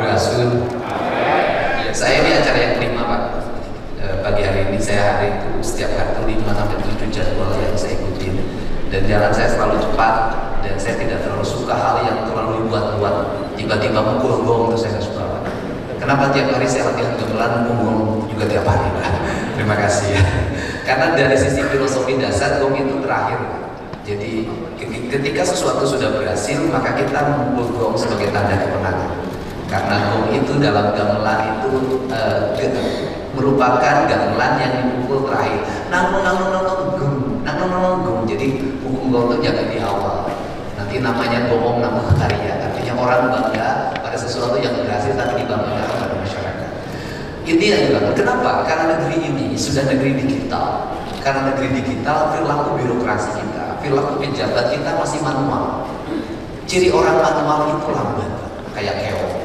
Rasul. Saya ini acara yang kelima Pak. Pagi hari ini saya hari itu setiap hari itu 5 sampai 7 jadwal yang saya ikutin, dan jalan saya selalu cepat dan saya tidak terlalu suka hal yang terlalu dibuat-buat. Tiba-tiba mukul gong itu saya nggak suka Pak. Kenapa tiap hari saya latihan gamelan, gong juga tiap hari Pak? Terima kasih ya. Karena dari sisi filosofi dasar gong itu terakhir. Jadi ketika sesuatu sudah berhasil maka kita memukul gong sebagai tanda kemenangan. Karena gong itu dalam gamelan itu merupakan gamelan yang dipukul terakhir. Nang gong. Jadi pukul gong itu jangan di awal. Nanti namanya gong nama karya. Artinya orang bangga pada sesuatu yang berhasil tapi dibanggakan pada masyarakat. Ini yang dilakukan. Kenapa? Karena negeri ini sudah negeri digital. Karena negeri digital, perilaku birokrasi kita, perilaku pejabat kita masih manual. Ciri orang manual itu lambat, kayak keong.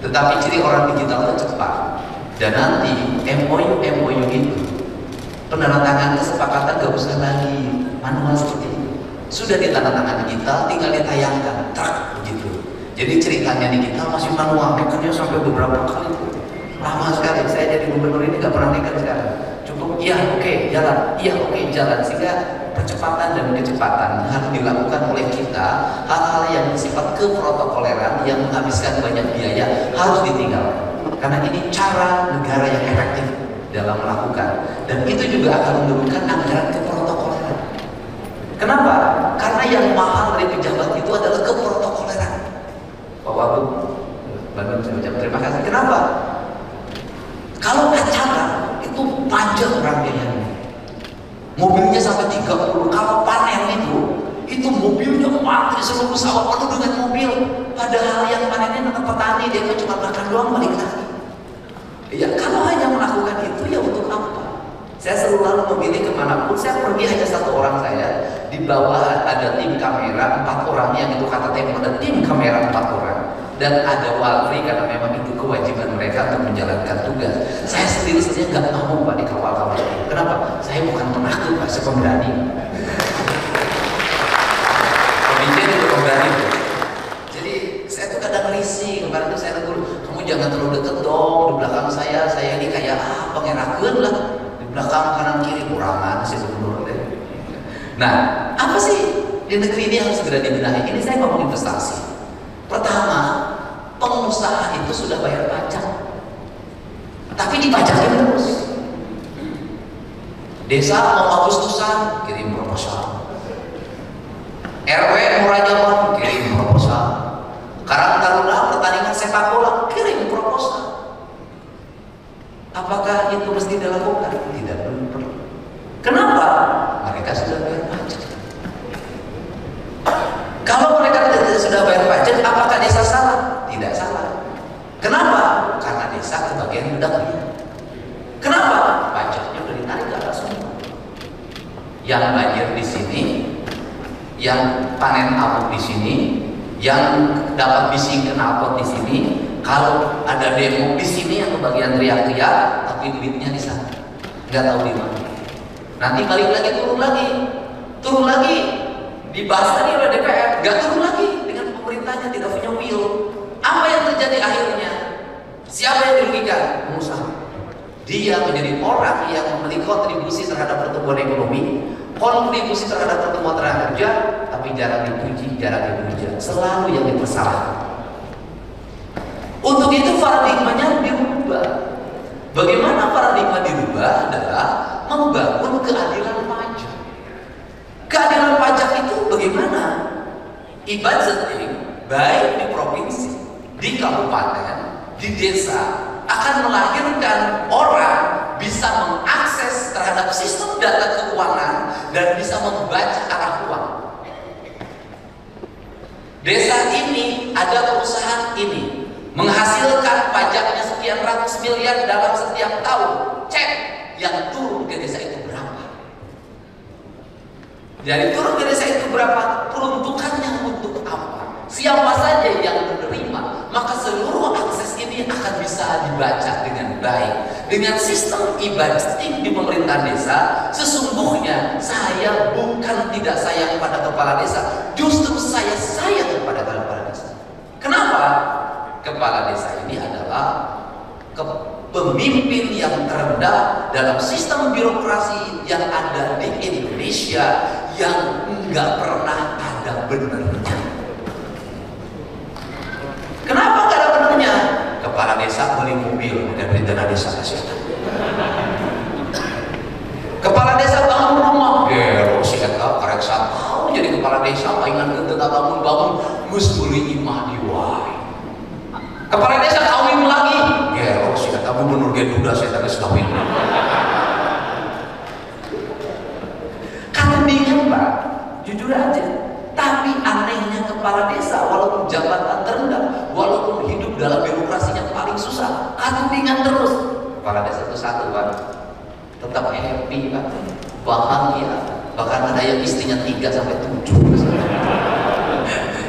Tetapi ciri orang digital itu cepat. Dan nanti MOU itu penandatangan kesepakatan gak usah lagi manual seperti itu. Sudah ditandatangan digital, tinggal ditayangkan, trak gitu. Jadi ceritanya digital masih manual, nekannya sampai beberapa kali. Lama sekali. Saya jadi gubernur ini gak pernah nekan sekarang. Cukup iya oke, jalan, iya oke, jalan. Sehingga percepatan dan kecepatan harus dilakukan oleh kita. Hal-hal yang bersifat keprotokoleran yang menghabiskan banyak biaya harus ditinggalkan. Karena ini cara negara yang efektif dalam melakukan. Dan itu juga akan menurunkan anggaran keprotokoleran. Kenapa? Karena yang mahal dari pejabat itu adalah keprotokoleran. Pak Wagub Bandung, saya ucapkan terima kasih. Kenapa? Kalau acara itu panjang rangkaiannya, mobilnya sampai 30. Kalau panen itu mobilnya mati seluruh sawah penuh dengan mobil. Padahal yang panennya anak petani, dia cuma makan doang balik lagi. Ya kalau hanya melakukan itu ya untuk apa? Saya selalu memilih kemanapun saya pergi hanya satu orang saya. Di bawah ada tim kamera 4 orang, yang itu kata Tempo ada tim kamera 4 orang. Dan ada walri karena memang itu kewajiban mereka untuk menjalankan tugas. Saya sendiri saja nggak mau Pak dikawal-kawal. Kenapa? Saya bukan penakut Pak, saya pemberani. Pemimpin itu pemberani. Jadi saya tuh kadang risih. Kemarin tuh saya tegur, kamu jangan terlalu deket dong di belakang saya ini kayak pengerakeun lah. Di belakang kanan kiri kurangan sih gubernur deh. Nah, apa sih di negeri ini harus segera dibenahi? Ini saya ngomong investasi. Pertama, pengusaha itu sudah bayar pajak, tapi dipajakin terus. Desa mau Agustusan kirim proposal, RW mau Rajawan kirim proposal, Karang Taruna pertandingan sepak bola kirim proposal. Apakah itu mesti dilakukan? Tidak perlu. Kenapa? Mereka sudah bayar pajak. Kalau mereka sudah bayar pajak, apakah desa salah? Tidak salah. Kenapa? Karena desa kebagian budak liar. Kenapa? Pajaknya udah ditarik ke atas semua. Yang banjir di sini, yang panen abu di sini, yang dapat bising knalpot di sini. Kalau ada demo di sini yang kebagian teriak-teriak, tapi duitnya di sana, nggak tahu di mana. Nanti balik lagi, turun lagi. Dibahas tadi oleh DPR, gak turun lagi dengan pemerintahnya tidak punya will. Apa yang terjadi akhirnya? Siapa yang dirugikan? Pengusaha. Dia menjadi orang yang memiliki kontribusi terhadap pertumbuhan ekonomi, kontribusi terhadap pertumbuhan tenaga kerja, tapi jarang dipuji, jarang dipuja, selalu yang dipersalahkan. Untuk itu paradigmanya dirubah. Bagaimana paradigma dirubah adalah membangun keadilan pajak. Keadilan pajak itu bagaimana? E-budgeting baik di provinsi, di kabupaten, di desa akan melahirkan orang bisa mengakses terhadap sistem data keuangan dan bisa membaca arah uang. Desa ini ada perusahaan ini menghasilkan pajaknya sekian ratus miliar dalam setiap tahun. Cek yang turun ke desa itu berapa? Dari turun ke desa itu berapa? Peruntukannya untuk apa? Siapa saja yang menerima? Maka seluruh akses ini akan bisa dibaca dengan baik. Dengan sistem e-budgeting di pemerintahan desa, sesungguhnya saya bukan tidak sayang pada kepala desa, justru saya sayang kepada kepala desa. Kenapa? kepala desa ini adalah pemimpin yang terendah dalam sistem birokrasi yang ada di Indonesia, yang nggak pernah ada benernya. Kenapa nggak ada benernya? Kepala desa beli mobil dan beli dana desa kasih. Kepala desa bangun rumah, sih kata karek tahu jadi kepala desa palingan kita bangun mus beli imah diwai. Kepala desa kawin lagi, sih kata gubernur udah saya tak kawin. Kambingan Pak, jujur aja. Tapi anehnya kepala desa, walaupun jabatan terendah, walaupun hidup dalam birokrasinya paling susah, kambingan terus. Kepala desa itu satu Pak, tetap happy Pak, bahagia, bahkan ada yang istrinya 3 sampai 7.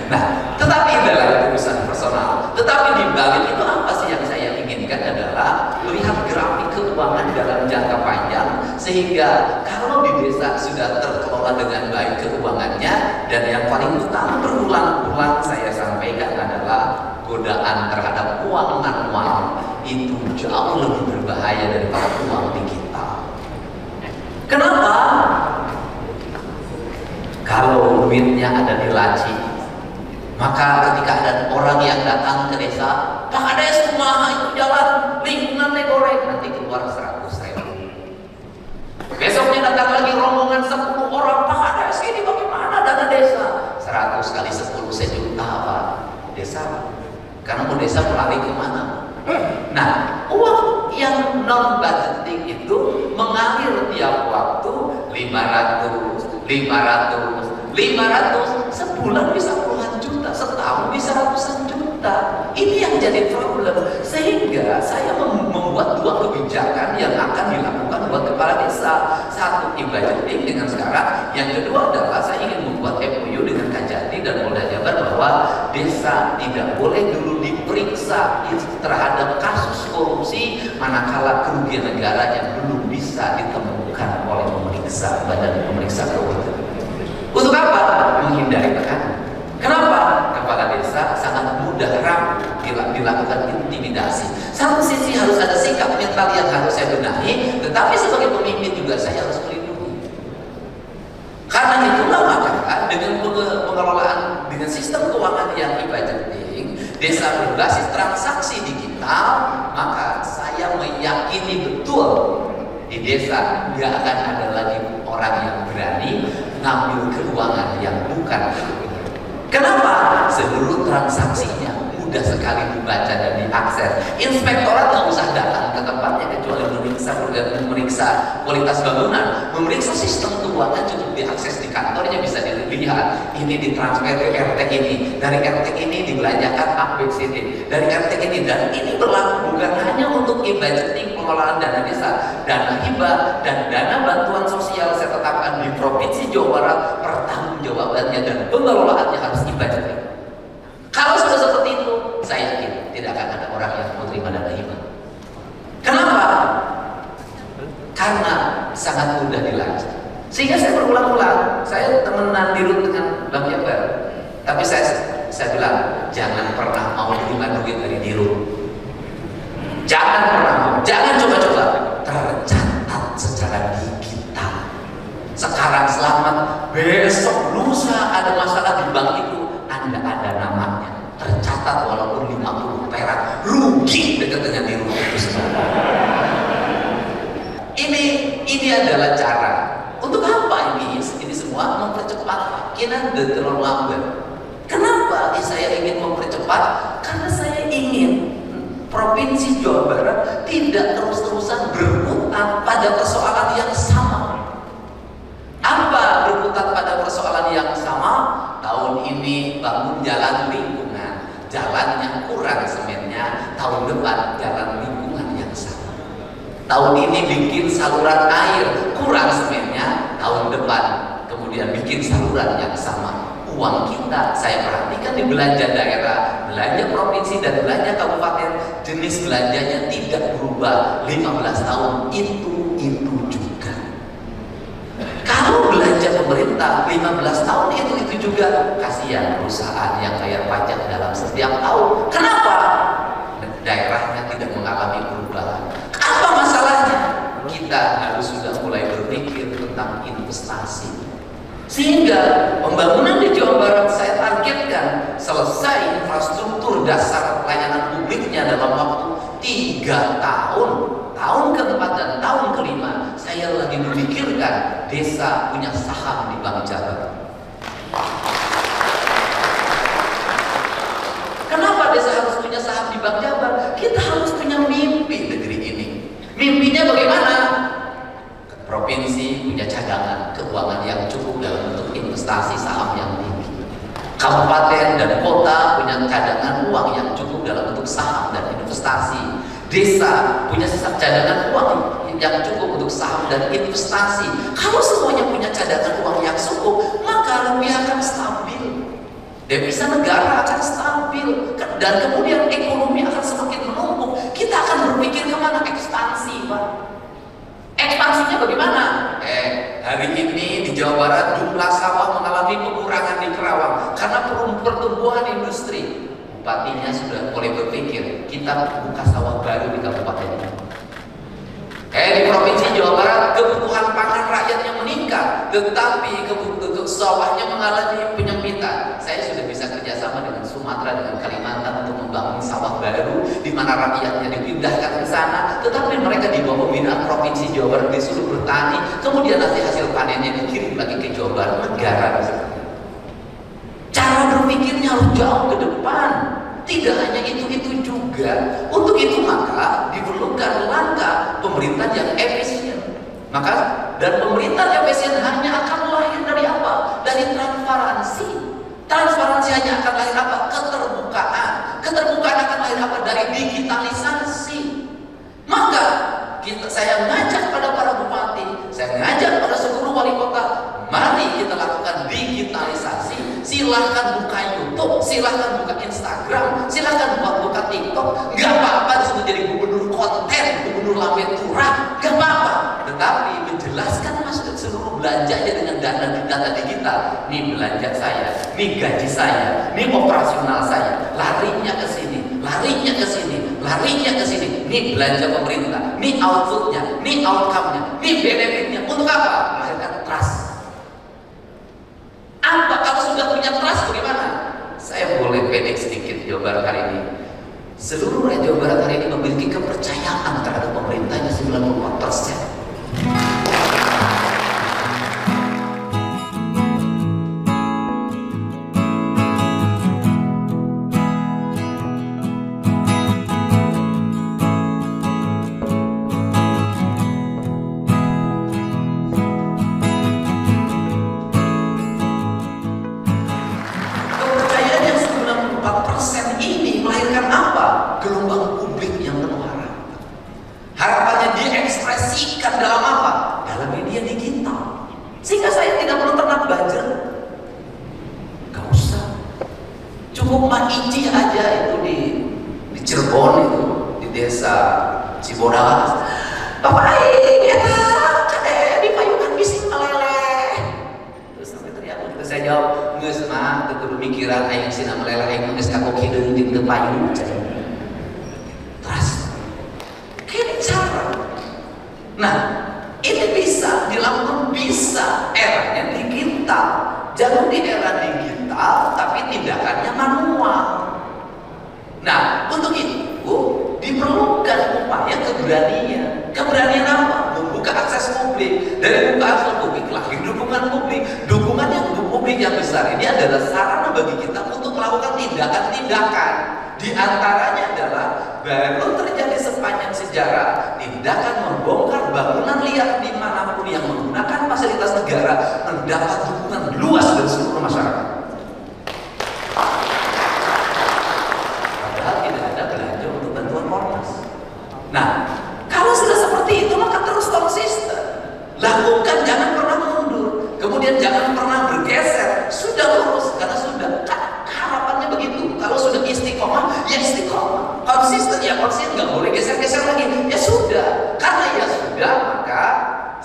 Nah, tetapi adalah urusan personal. Tetapi di balik itu apa sih yang saya inginkan adalah melihat grafik keuangan dalam jangka panjang, sehingga kalau di desa sudah terkelola dengan baik keuangannya, dan yang paling utama berulang-ulang saya sampaikan adalah godaan terhadap uang manual itu jauh lebih berbahaya daripada uang digital. Kenapa? Kalau duitnya ada di laci, maka ketika ada orang yang datang ke desa, Pak Kades kumaha itu jalan lingkungan goreng, nanti keluar 100.000. Besoknya datang lagi rombongan 10 orang, Pak Kades ini bagaimana dana desa? 100 kali 10 sejuta Pak desa. Karena mau desa lari kemana? Nah, uang yang non budgeting itu mengalir tiap waktu 500, sebulan bisa puluhan juta, setahun bisa ratusan juta. Ini yang jadi problem, sehingga saya membuat 2 kebijakan yang akan dilakukan buat kepala desa. Satu, e-budgeting dengan sekarang. Yang kedua adalah saya ingin membuat MOU dengan Kajati dan Polda Jabar bahwa desa tidak boleh dulu diperiksa terhadap kasus korupsi manakala kerugian negara yang belum bisa ditemukan oleh badan pemeriksa keuangan. Untuk apa? Menghindari tekanan. Kenapa? Kepala desa sangat mudah dilakukan intimidasi. Satu sisi harus ada sikap mental yang harus saya benahi, tetapi sebagai pemimpin juga saya harus melindungi. Karena itulah maka dengan pengelolaan dengan sistem keuangan yang e-budgeting, desa berbasis transaksi digital, maka saya meyakini betul di desa tidak akan ada lagi orang yang berani ngambil keuangan yang bukan miliknya. Kenapa? Seluruh transaksinya mudah sekali dibaca dan diakses. Inspektorat nggak usah datang ke tempatnya kecuali memeriksa kualitas bangunan, memeriksa sistem keuangan cukup diakses di kantornya, bisa dilihat ini ditransfer ke RT ini, dari RT ini dibelanjakan ABCD, dari RT ini, dan ini berlaku bukan hanya untuk e-budgeting pengelolaan dana desa, dana hibah dan dana bantuan sosial saya tetapkan di Provinsi Jawa Barat, pertanggungjawabannya dan pengelolaannya harus e-budgeting. Kalau sudah seperti itu, saya yakin tidak akan ada orang yang menerima dana hibah. Kenapa? Karena sangat mudah dilacak. Sehingga saya berulang-ulang, saya temenan dirut dengan Bang Jabar, tapi saya bilang jangan pernah mau terima duit dari dirut. Jangan pernah mau, jangan coba-coba. Tercatat secara digital. Sekarang selamat, besok lusa ada masalah di bank itu, Anda ada namanya, tercatat walaupun 50 perak, rugi dekat dengan dirut itu semua. Ini adalah cara. Untuk apa ini? Ini semua mempercepat kinerja terlalu lambat. Kenapa saya ingin mempercepat? Karena saya ingin Provinsi Jawa Barat tidak terus-terusan berkutat pada persoalan yang sama. Apa berkutat pada persoalan yang sama? Tahun ini bangun jalan lingkungan, jalannya kurang semennya, tahun depan jalan lingkungan yang sama. Tahun ini bikin saluran air, kurang semennya, tahun depan kemudian bikin saluran yang sama. Uang kita, saya perhatikan di belanja daerah, belanja provinsi dan belanja kabupaten, jenis belanjanya tidak berubah 15 tahun, itu juga. Kalau belanja kerja pemerintah 15 tahun itu juga. Kasihan perusahaan yang bayar pajak dalam setiap tahun. Kenapa? Daerahnya tidak mengalami perubahan. Apa masalahnya? Kita harus sudah mulai berpikir tentang investasi. Sehingga pembangunan di Jawa Barat saya targetkan selesai infrastruktur dasar pelayanan publiknya dalam waktu 3 tahun. Tahun keempat dan tahun kelima saya lagi memikirkan desa punya saham di Bank Jabar. Kenapa desa harus punya saham di Bank Jabar? Kita harus punya mimpi negeri ini. Mimpinya bagaimana? Provinsi punya cadangan keuangan yang cukup dalam bentuk investasi saham yang tinggi. Kabupaten dan kota punya cadangan uang yang cukup dalam bentuk saham dan investasi. Desa punya cadangan uang yang cukup untuk saham dan investasi. Kalau semuanya punya cadangan uang yang cukup, maka rupiah akan stabil, devisa negara akan stabil, dan kemudian ekonomi akan semakin menumpuk. Kita akan berpikir kemana? Ekspansi, Pak. Ekspansinya bagaimana? Hari ini di Jawa Barat jumlah sawah mengalami pengurangan di Kerawang karena pertumbuhan industri. Bupatinya sudah mulai berpikir kita buka sawah baru di kabupaten ini. Di provinsi Jawa Barat kebutuhan pangan rakyatnya meningkat, tetapi kebutuhan sawahnya mengalami penyempitan. Saya sudah bisa kerjasama dengan Sumatera, dengan Kalimantan untuk membangun sawah baru di mana rakyatnya dipindahkan ke sana, tetapi mereka di bawah pembinaan provinsi Jawa Barat disuruh bertani, kemudian nanti hasil panennya dikirim lagi ke Jawa Barat. Negara cara berpikirnya harus jauh ke depan. Tidak hanya itu juga. Untuk itu maka diperlukan langkah pemerintah yang efisien. Maka dan pemerintah yang efisien hanya akan lahir dari apa? Dari transparansi. Transparansi hanya akan lahir apa? Keterbukaan. Keterbukaan akan lahir apa? Dari digitalisasi. Maka saya ngajak pada para bupati, saya ngajak pada seluruh wali kota, mari kita lakukan digitalisasi. Silahkan buka YouTube, silahkan buka Instagram, silahkan buka TikTok. Gak apa-apa disuruh jadi gubernur konten, gubernur lambe turah, gak apa-apa. Tetapi menjelaskan masuk seluruh belanjanya dengan data digital. Nih belanja saya, nih gaji saya, nih operasional saya, larinya ke sini, larinya ke sini, larinya ke sini. Nih belanja pemerintah, nih outputnya, nih outcome-nya, nih benefitnya. Untuk apa? Melahirkan trust. Apa kalau sudah punya trust bagaimana? Saya boleh pendek sedikit Jawa Barat hari ini. Seluruh rakyat Jawa Barat hari ini memiliki kepercayaan terhadap pemerintahnya 94%.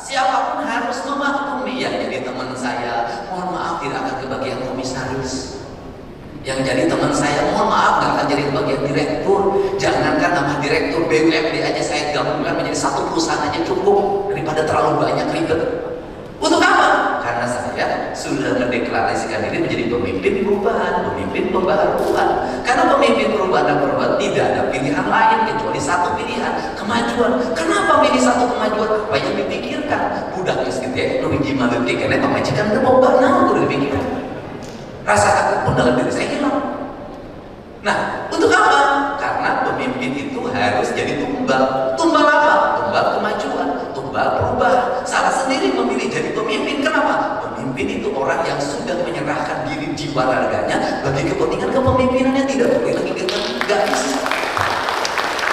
Siapapun harus memaklumi yang jadi teman saya Yang jadi teman saya, mohon maaf, nggak akan jadi bagian direktur. Jangankan nama direktur, BUMD aja saya gabungkan menjadi satu perusahaan aja cukup, daripada terlalu banyak ribet. Untuk apa? Karena saya sudah mendeklarasikan diri menjadi pemimpin perubahan, pemimpin pembaharuan. Karena pemimpin perubahan dan perubahan tidak ada pilihan lain kecuali satu pilihan, kemajuan. Kenapa milih satu kemajuan? Apa yang dipikirkan? Budak miskin ya, Luigi Maluti karena pemajikan keboba, nah udah dipikirkan. Rasa takut pun dalam diri saya hilang. Nah, untuk apa? Karena pemimpin itu harus jadi tumbal. Tumbal apa? Tumbal kemajuan, tumbal perubahan. Saya sendiri memilih jadi pemimpin. Kenapa? Pemimpin itu orang yang sudah menyerahkan diri jiwa raganya bagi kepentingan kepemimpinannya, tidak boleh lagi nggak bisa.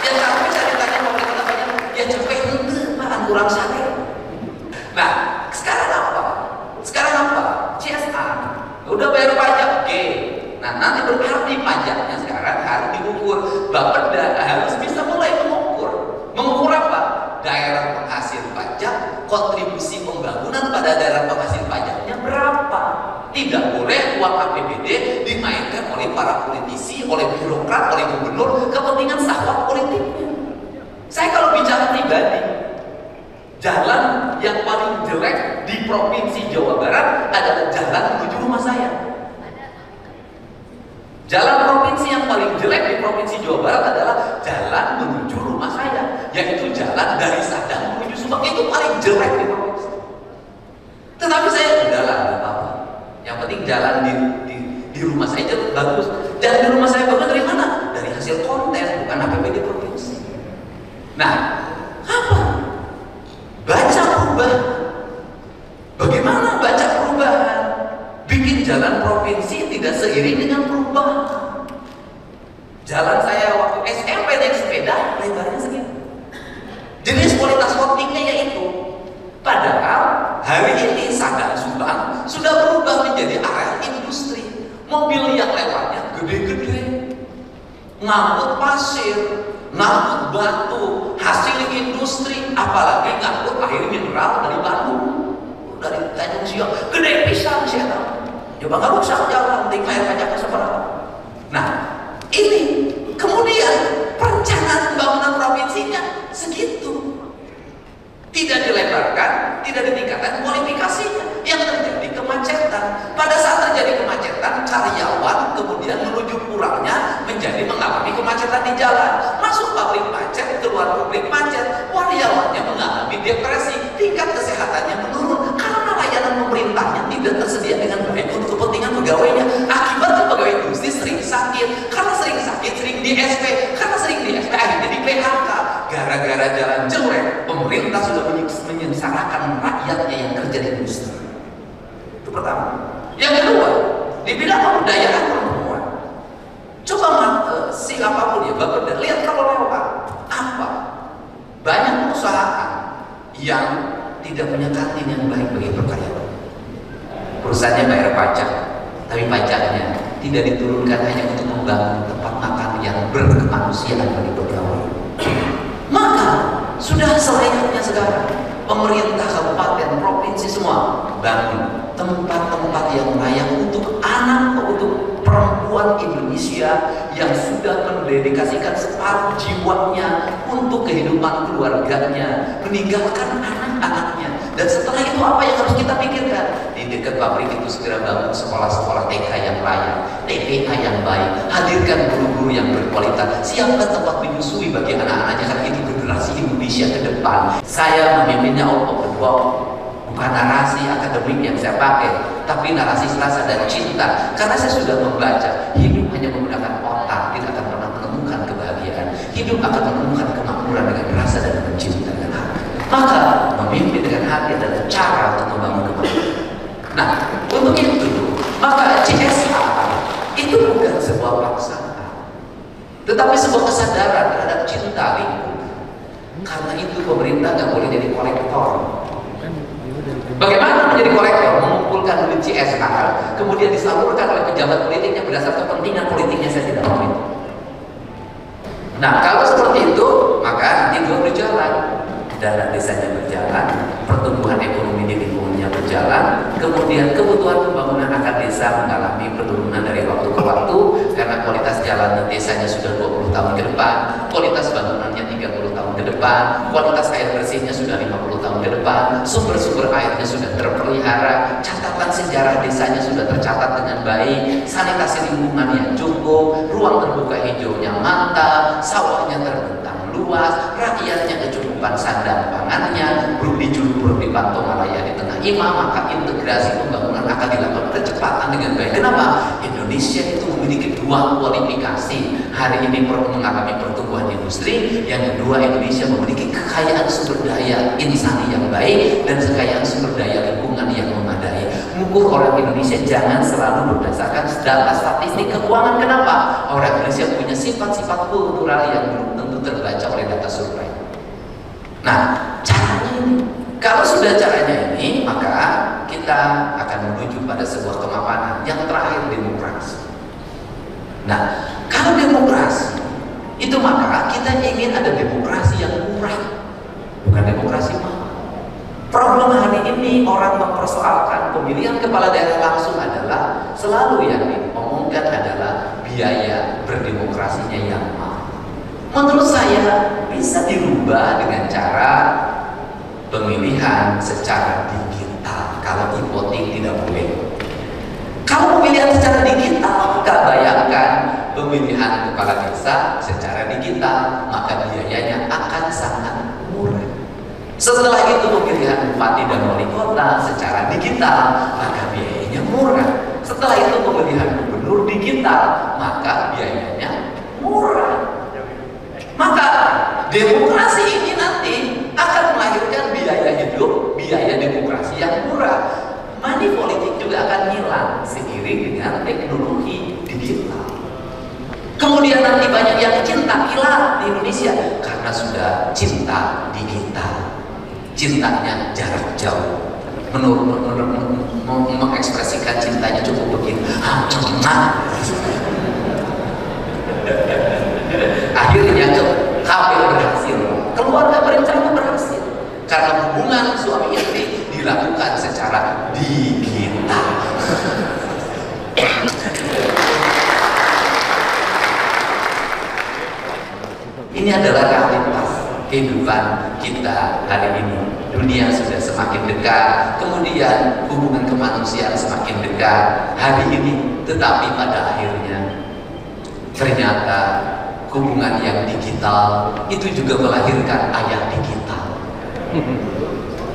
Ya tapi saya ditanya pemerintah banyak, ya capek hente, makan kurang sate. Nah, sekarang apa? Sekarang apa? CSR. Udah bayar pajak, oke. Nah, nanti berarti pajaknya sekarang harus diukur. Bapeda harus bisa mulai mengukur. Mengukur apa? Daerah penghasil pajak, kontribusi pembangunan pada daerah penghasil pajaknya berapa? Tidak boleh uang APBD dimainkan oleh para politisi, oleh birokrat, oleh gubernur, kepentingan sahwat politiknya. Saya kalau bicara pribadi, jalan yang paling jelek di Provinsi Jawa Barat adalah jalan menuju rumah saya. Jalan provinsi yang paling jelek di Provinsi Jawa Barat adalah jalan menuju rumah saya, yaitu jalan dari Sadang menuju Subang. Itu paling jelek di provinsi. Tetapi saya udahlah, nggak apa-apa. Yang penting jalan di rumah saya itu bagus. Jalan di rumah saya bagus dari mana? Dari hasil konten, bukan APBD provinsi. Nah, apa? Baca perubahan. Bagaimana baca perubahan? Bikin jalan provinsi tidak seiring dengan perubahan. Jalan saya waktu SMP naik sepeda, lebarnya segitu. Jenis kualitas votingnya yaitu. Padahal hari ini Sadang Subang sudah berubah menjadi area industri. Mobil yang lewatnya gede-gede, ngangkut pasir, ngangkut batu, hasil industri, apalagi ngangkut air mineral dari Bandung, dari Tanjung Siang, gede pisan sih tahu. Coba nggak rusak jalan, penting bayar pajaknya seberapa. Nah, ini kemudian perencanaan pembangunan provinsinya segitu, tidak dilebarkan, tidak ditingkatkan kualifikasinya, yang terjadi kemacetan. Pada saat terjadi kemacetan, karyawan kemudian menuju pulangnya menjadi mengalami kemacetan di jalan. Masuk pabrik macet, keluar pabrik macet, karyawannya mengalami depresi, tingkat kesehatannya menurun karena layanan pemerintahnya tidak tersedia dengan baik untuk kepentingan pegawainya. Akibatnya pegawai industri sering sakit, karena sering sakit sering di SP, karena sering di SP akhirnya di PHK. Gara-gara jalan jelek, pemerintah sudah menyengsarakan rakyatnya yang kerja di industri. Itu pertama. Yang kedua, di bidang pemberdayaan perempuan. Coba siapapun ya, Bapak lihat kalau lewat apa? Banyak perusahaan yang tidak punya kantin yang baik bagi karyawan. Perusahaannya bayar pajak, tapi pajaknya tidak diturunkan hanya untuk membangun tempat makan yang berkemanusiaan bagi pegawai. Maka sudah selayaknya sekarang pemerintah kabupaten, provinsi semua bangun tempat-tempat yang layak untuk anak, untuk perempuan Indonesia yang sudah mendedikasikan separuh jiwanya untuk kehidupan keluarganya, meninggalkan anak-anaknya. Dan setelah itu apa yang harus kita pikirkan? Di dekat pabrik itu segera bangun sekolah-sekolah TK yang layak, TPA yang baik, hadirkan guru-guru yang berkualitas, siapkan tempat menyusui bagi anak-anaknya, karena itu generasi Indonesia ke depan. Saya memimpinnya kedua, bukan narasi akademik yang saya pakai, tapi narasi rasa dan cinta. Karena saya sudah membaca, hidup hanya menggunakan otak tidak akan pernah menemukan kebahagiaan. Hidup akan menemukan kemakmuran dengan rasa dan cinta dengan hati. Maka memimpin dengan hati adalah cara untuk membangun kemakmuran. Nah, untuk itu, maka CSR itu bukan sebuah paksaan, tetapi sebuah kesadaran terhadap cinta lingkungan. Karena itu pemerintah nggak boleh jadi kolektor. Bagaimana menjadi kolektor? Mengumpulkan duit CSR, kemudian disalurkan oleh pejabat politiknya berdasarkan kepentingan politiknya. Saya tidak mau itu. Nah, kalau seperti itu, maka nanti dua berjalan. dana desanya berjalan, pertumbuhan ekonomi di lingkungannya berjalan, kemudian kebutuhan pembangunan akan desa mengalami penurunan dari waktu ke waktu karena kualitas jalan di desanya sudah 20 tahun ke depan, kualitas bangunannya 30 tahun ke depan, kualitas air bersihnya sudah 50 tahun ke depan, sumber-sumber airnya sudah terpelihara, catatan sejarah desanya sudah tercatat dengan baik, sanitasi lingkungannya cukup, ruang terbuka hijaunya mantap, sawahnya terbentang luas, rakyatnya kecukupan sandang pangannya, belum dijulur di Pantong Malaya di tengah imam, maka integrasi pembangunan akan dilakukan kecepatan dengan baik. Kenapa? Indonesia itu memiliki dua kualifikasi. Hari ini mengalami pertumbuhan industri, yang kedua Indonesia memiliki kekayaan sumber daya insani yang baik dan kekayaan sumber daya lingkungan yang memadai. Mengukur orang Indonesia jangan selalu berdasarkan data statistik keuangan. Kenapa? Orang Indonesia punya sifat-sifat kultural yang belum tentu terbaca oleh data survei. Nah, caranya ini, kalau sudah caranya ini, maka kita akan menuju pada sebuah kemapanan. Yang terakhir, demokrasi. Nah, kalau demokrasi itu, maka kita ingin ada demokrasi yang murah, bukan demokrasi mahal. Problem hari ini orang mempersoalkan pemilihan kepala daerah langsung adalah selalu yang diomongkan adalah biaya berdemokrasinya yang mahal. Menurut saya bisa dirubah dengan cara pemilihan secara digital. Kalau e-voting tidak boleh. Kalau pemilihan secara digital, maka bayangkan pemilihan kepala desa secara digital, maka biayanya akan sangat murah. Setelah itu pemilihan bupati dan wali kota secara digital, maka biayanya murah. Setelah itu pemilihan gubernur digital, maka biayanya murah. Maka demokrasi ini nanti akan melahirkan biaya hidup, biaya demokrasi yang murah. Money politik juga akan hilang seiring dengan teknologi digital. Kemudian nanti banyak yang cinta kilat di Indonesia karena sudah cinta digital. Cintanya jarak jauh. Mengekspresikan cintanya cukup begini. Akhirnya KPR berhasil, keluarga berencana berhasil karena hubungan suami istri dilakukan secara digital. Ini adalah realitas kehidupan kita hari ini. Dunia sudah semakin dekat, kemudian hubungan kemanusiaan semakin dekat hari ini, tetapi pada akhirnya ternyata hubungan yang digital itu juga melahirkan ayah digital.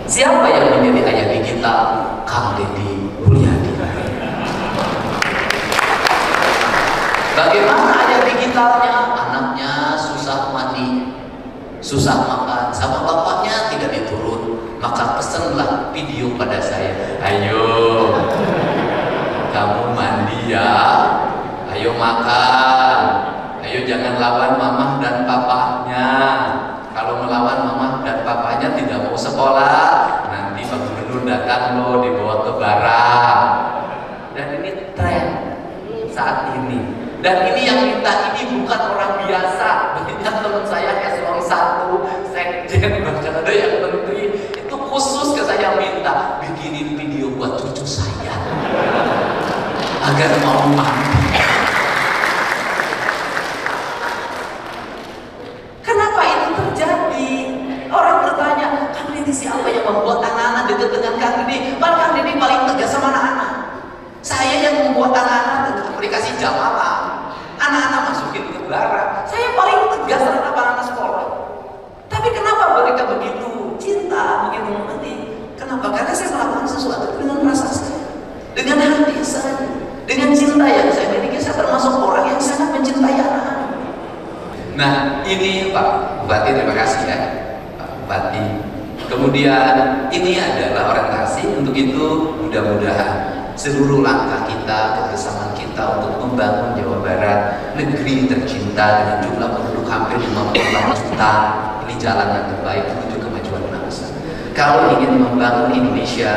Siapa yang menjadi ayah digital? Kang Deddy Mulyadi. Bagaimana ayah digitalnya? Anaknya susah mandi, susah makan, sama bapaknya tidak diturun. Maka pesanlah video pada saya. Ayo, kamu mandi ya. Ayo makan. Ayo jangan lawan mamah dan papahnya. Kalau melawan mamah dan papahnya tidak mau sekolah, nanti Pak Gubernur datang loh dibawa ke barak. Dan ini tren saat ini. Dan ini yang minta ini bukan orang biasa. Banyak teman saya eselon 1, sekjen, bahkan ada yang menteri itu khusus ke saya minta bikinin video buat cucu saya agar mau mandi. Kenapa itu terjadi? Orang bertanya, Kang Deddy siapa yang membuat anak-anak dekat dengan Kang Deddy? Padahal Kang Deddy paling tegas sama anak-anak. Saya yang membuat anak-anak dengan aplikasi jam malam. Anak-anak masukin ke barak. Saya paling tegas terhadap anak-anak sekolah. Tapi kenapa mereka begitu cinta, begitu mengerti? Kenapa? Karena saya melakukan sesuatu dengan rasa saya, dengan hati saya, dengan cinta yang saya miliki. Saya termasuk orang yang sangat mencintai anak-anak. Nah, ini Pak Bupati, terima kasih ya Pak Bupati. Kemudian ini adalah orientasi. Untuk itu mudah-mudahan seluruh langkah kita, kebersamaan kita untuk membangun Jawa Barat, negeri tercinta dengan jumlah penduduk hampir 54 juta, ini jalan yang terbaik menuju kemajuan bangsa. Kalau ingin membangun Indonesia,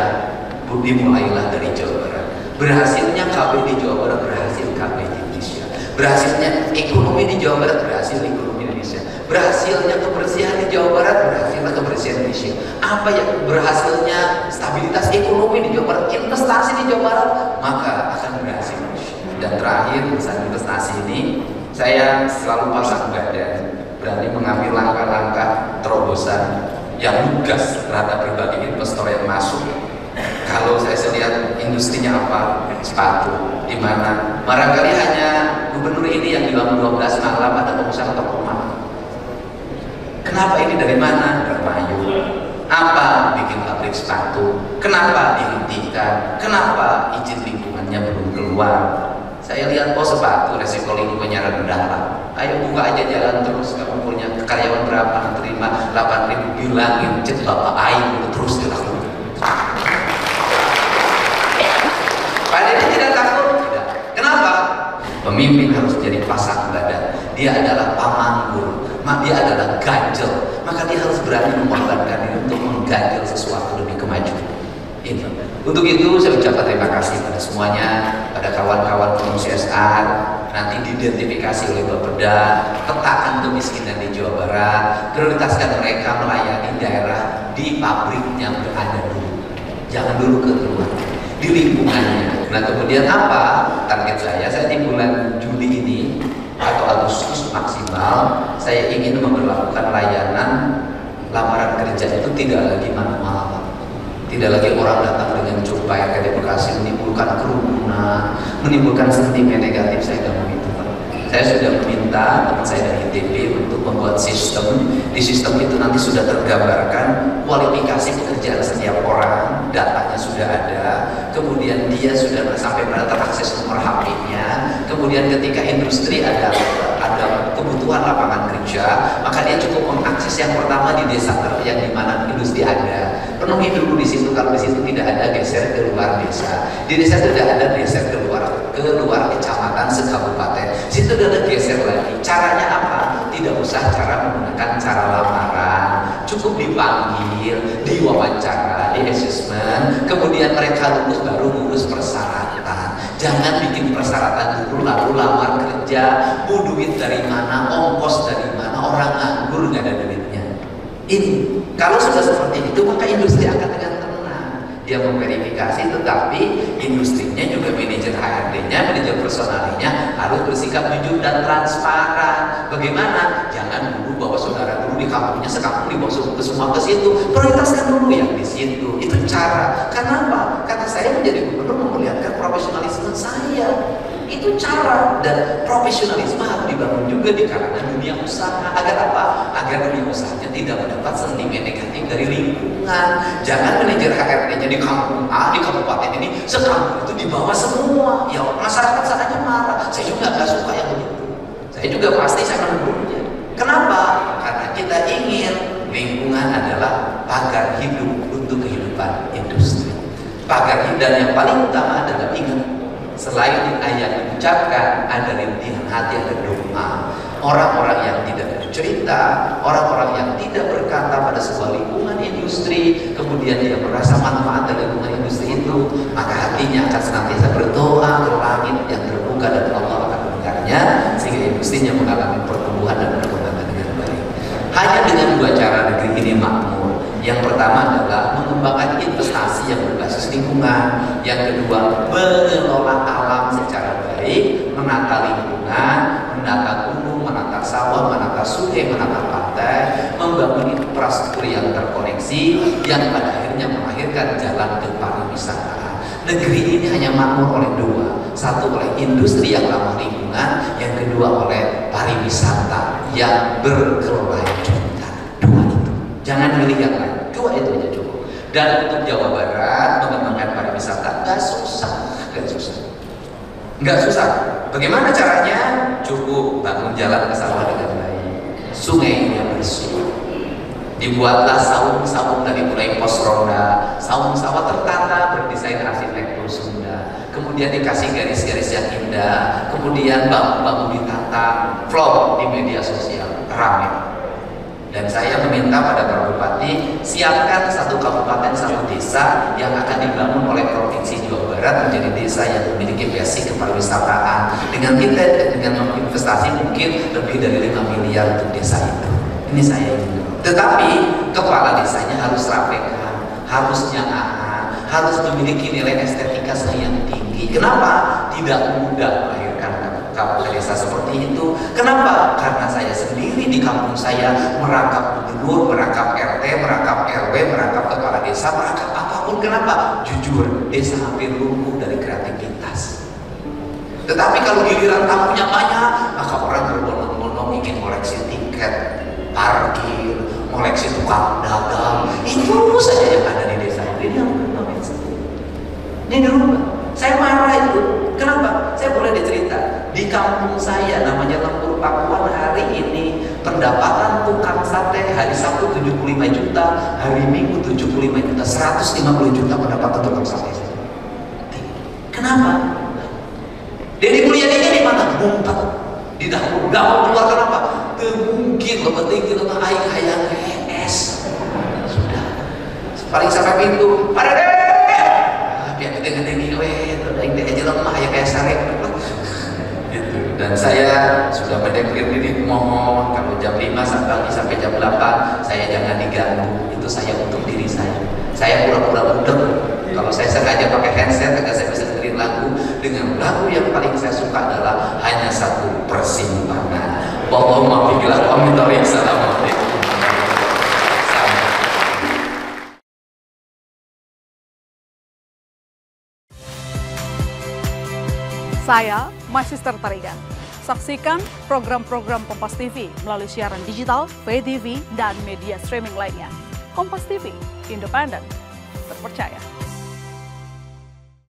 dimulailah dari Jawa Barat. Berhasilnya KB di Jawa Barat, berhasil KB di Indonesia. Berhasilnya ekonomi di Jawa Barat, berhasil ekonomi Indonesia. Berhasilnya kebersihan di Jawa Barat, berhasilnya kebersihan Indonesia. Apa yang berhasilnya stabilitas ekonomi di Jawa Barat, investasi di Jawa Barat, maka akan berhasil Indonesia. Dan terakhir, urusan investasi ini, saya selalu pasang badan, berani mengambil langkah-langkah terobosan yang lugas terhadap berbagai investor yang masuk. Kalau saya lihat industrinya apa, sepatu, di mana barangkali hanya gubernur ini yang bilang 12 malam ada pengusaha toko rumah. Kenapa ini dari mana? Dermayu. Apa bikin pabrik sepatu? Kenapa dihentikan? Kenapa izin lingkungannya belum keluar? Saya lihat, oh sepatu resiko lingkungannya rendah lah. Ayo buka aja jalan terus. Kamu punya karyawan berapa? Terima 8.000, bilangin cet bapak air dulu terus dilakukan. Pada ini tidak takut? Tidak. Kenapa? Pemimpin harus jadi pasang badan. Dia adalah pamanggur, dia adalah ganjel. Maka dia harus berani mengorbankan diri untuk mengganjel sesuatu demi kemajuan. Itu. Untuk itu saya ucapkan terima kasih pada semuanya, pada kawan-kawan penemu CSR. Nanti diidentifikasi oleh Bapeda, petakan kemiskinan di Jawa Barat, prioritaskan mereka melayani daerah di pabrik yang berada dulu. Jangan dulu ke luar, di lingkungannya. Nah kemudian apa target saya di bulan Juli ini atau Agustus maksimal, saya ingin memperlakukan layanan lamaran kerja itu tidak lagi manual, tidak lagi orang datang dengan cupai akreditasi menimbulkan kerumunan, menimbulkan sentimen negatif. Saya tidak mau itu. Saya sudah meminta teman saya dari ITB untuk membuat sistem. Di sistem itu nanti sudah tergambarkan kualifikasi pekerjaan setiap orang, datanya sudah ada, kemudian dia sudah sampai pada terakses nomor HP-nya, kemudian ketika industri ada kebutuhan lapangan kerja, maka dia cukup mengakses yang pertama di desa yang dimana industri ada, penuhi dulu di situ. Kalau di situ tidak ada, geser ke luar desa. Di desa tidak ada, geser ke luar kecamatan, sekabupaten. Situ udah ada, geser lagi. Caranya apa? Tidak usah cara menggunakan cara lamaran, cukup dipanggil, diwawancara, di assessment, kemudian mereka lulus baru ngurus persyaratan. Jangan bikin persyaratan dulu lalu lamar kerja, mau duit dari mana, ongkos dari mana, orang nganggur nggak ada duitnya. Ini kalau sudah seperti itu maka industri akan dengan tenang. Dia memverifikasi, tetapi industrinya juga manajer HRD-nya, manajer personalnya harus bersikap jujur dan transparan. Bagaimana? Jangan dulu bawa saudara dulu di kampungnya, sekampung dibawa semua ke situ. Prioritaskan dulu yang di situ. Itu cara. Kenapa? Karena saya menjadi gubernur memperlihatkan profesionalisme saya. Itu cara, dan profesionalisme harus dibangun juga di kalangan dunia usaha. Agar apa? Agar dunia usahanya tidak mendapat sentimen negatif dari lingkungan. Jangan manajer HRD-nya di kampung A, di kabupaten ini, sekampung itu dibawa semua. Ya masyarakat sananya marah. Saya juga nggak suka yang begitu. Saya juga pasti saya menegurnya. Kenapa? Karena kita ingin lingkungan adalah pagar hidup untuk kehidupan industri. Pagar hidup, dan yang paling utama adalah ingat, selain ayat diucapkan, ada rintihan hati, ada doa. Orang-orang yang tidak bercerita, orang-orang yang tidak berkata pada sebuah lingkungan industri, kemudian dia merasa manfaat dari lingkungan industri itu, maka hatinya akan senantiasa berdoa ke langit yang terbuka, dan Allah akan mendengarnya, sehingga industrinya mengalami pertumbuhan dan perkembangan dengan baik. Hanya dengan dua cara negeri ini makmur. Yang pertama adalah mengembangkan investasi yang berbasis lingkungan. Yang kedua, mengelola alam secara baik, menata lingkungan, menata gunung, menata sawah, menata sungai, menata pantai, membangun infrastruktur yang terkoneksi, yang pada akhirnya melahirkan jalan ke pariwisata. Negeri ini hanya makmur oleh dua. Satu oleh industri yang ramah lingkungan, yang kedua oleh pariwisata yang berkelanjutan. Dua itu. Jangan milih yang lain. Dua itu aja cukup. Dan untuk Jawa Barat mengembangkan pariwisata nggak susah, nggak susah. Bagaimana caranya? Cukup bangun jalan ke sawah dengan baik, sungainya bersih, dibuatlah saung-saung dari mulai pos ronda, saung sawah tertata berdesain arsitektur Sunda, kemudian dikasih garis-garis yang indah, kemudian bambu-bambu ditata, vlog di media sosial, ramai. Dan saya meminta pada para bupati, siapkan satu kabupaten, satu desa yang akan dibangun oleh Provinsi Jawa Barat menjadi desa yang memiliki basic kepariwisataan. Dengan investasi mungkin lebih dari 5 miliar untuk desa itu. Ini saya ingin. Tetapi kepala desanya harus rapekan, harus nyaman, harus memiliki nilai estetika yang tinggi. Kenapa? Tidak mudah melahirkan kepala desa seperti itu. Kenapa? Karena saya sendiri di kampung saya merangkap gubernur, merangkap RT, merangkap RW, merangkap kepala desa, merangkap apapun. Kenapa? Jujur, desa hampir lumpuh dari kreativitas. Tetapi kalau giliran tamunya banyak, maka orang berbondong-bondong ingin koleksi tiket parkir, koleksi tukang dagang. Itu saja yang ada di desa ini yang ini dirubah. Saya marah itu. Kenapa? Saya boleh dicerita. Di kampung saya namanya Lempur Pakuan, hari ini pendapatan tukang sate hari Sabtu 75 juta, hari Minggu 75 juta, 150 juta pendapatan tukang sate. Kenapa? Deddy Mulyadi di mana? Ngumpet di dapur. Gak mau keluar. Kenapa? Mungkin lo penting kita aing hayang es. Sudah. Paling sampai pintu. Ada deh. Biar kita ngedengi aja lemah ya kayak sarek gitu. Dan saya sudah mendeklir diri, mohon kalau jam 5 sampai jam 8 saya jangan diganggu. Itu saya untuk diri saya. Saya pura-pura budek. Kalau saya sengaja pakai handset agar saya bisa dengerin lagu. Dengan lagu yang paling saya suka adalah Hanya Satu Persimpangan. Wallahumma biqillah wa min tariq. Assalamualaikum. Saya Magister Tarigan. Saksikan program-program Kompas TV melalui siaran digital, pay TV, dan media streaming lainnya. Kompas TV, independen, terpercaya.